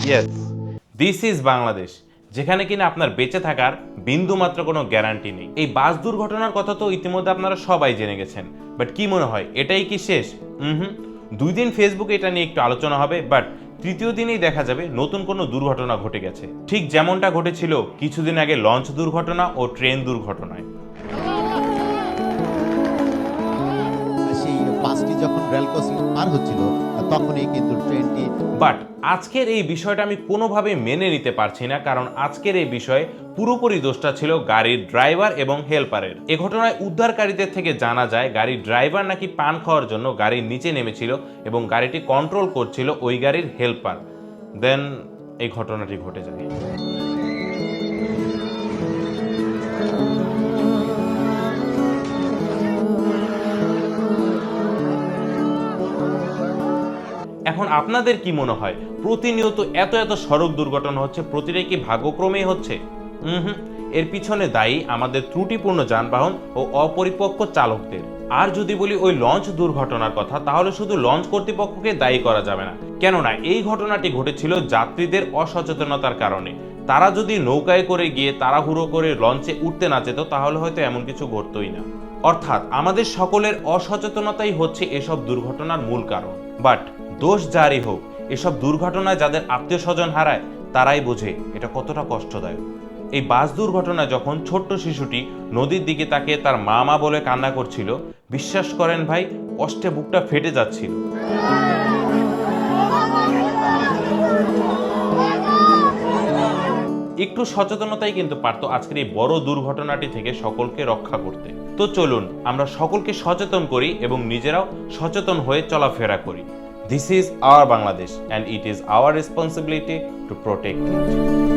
Yes, this is Bangladesh, যেখানে কিনা আপনার বেঁচে থাকার বিন্দু মাত্র কোনো গ্যারান্টি নেই। এই বাস দুর্ঘটনার কথা তো ইতিমধ্যে আপনারা সবাই জেনে গেছেন, বাট কি মনে হয় এটাই কি শেষ? হুম, 2 দিন ফেসবুকে এটা নিয়ে একটু আলোচনা হবে, বাট তৃতীয় দিনেই দেখা যাবে নতুন কোনো দুর্ঘটনা ঘটে গেছে, ঠিক যেমনটা ঘটেছিল কিছুদিন আগে লঞ্চ দুর্ঘটনা ও ট্রেন দুর্ঘটনায়। সেই বাসটি যখন রেল ক্রসিং পার হচ্ছিল তখনই কিন্তু ট্রেনটি। বাট আজকের এই বিষয়টা আমি কোনোভাবে মেনে নিতে পারছি না, কারণ আজকের এই বিষয়ে পুরোপুরি দোষটা ছিল গাড়ির ড্রাইভার এবং হেল্পারের। এ ঘটনায় উদ্ধারকারীদের থেকে জানা যায় গাড়ির ড্রাইভার নাকি পান খাওয়ার জন্য গাড়ির নিচে নেমেছিল এবং গাড়িটি কন্ট্রোল করছিল ওই গাড়ির হেল্পার। দেন এই ঘটনাটি ঘটে যায়। এখন আপনাদের কি মনে হয় প্রতিনিয়ত এত এত সড়ক দুর্ঘটনা হচ্ছে, প্রতিটাই কি ভাগ্যক্রমেই হচ্ছে? এর পিছনে দায়ী আমাদের ত্রুটিপূর্ণ যানবাহন ও অপরিপক্ক চালকদের। আর যদি বলি ওই লঞ্চ দুর্ঘটনার কথা, তাহলে শুধু লঞ্চ কর্তৃপক্ষকে দায়ী করা যাবে না, কেননা এই ঘটনাটি ঘটেছিল যাত্রীদের অসচেতনতার কারণে। তারা যদি নৌকায় করে গিয়ে তাড়াহুড়ো করে লঞ্চে উঠতে না যেত, তাহলে হয়তো এমন কিছু ঘটতই না। অর্থাৎ আমাদের সকলের অসচেতনতাই হচ্ছে এসব দুর্ঘটনার মূল কারণ। বাট দোষ যারই হোক, এসব দুর্ঘটনায় যাদের আত্মীয় স্বজন হারায় তারাই বোঝে এটা কতটা কষ্টদায়ক। এই বাস দুর্ঘটনায় যখন ছোট্ট শিশুটি নদীর দিকে তাকিয়ে তার মা মা বলে কান্না করছিল, বিশ্বাস করেন ভাই, কষ্টে বুকটা ফেটে যাচ্ছিল। একটু সচেতনতাই কিন্তু পারতো আজকের এই বড় দুর্ঘটনাটি থেকে সকলকে রক্ষা করতে। তো চলুন আমরা সকলকে সচেতন করি এবং নিজেরাও সচেতন হয়ে চলাফেরা করি। This is our Bangladesh and it is our responsibility to protect it.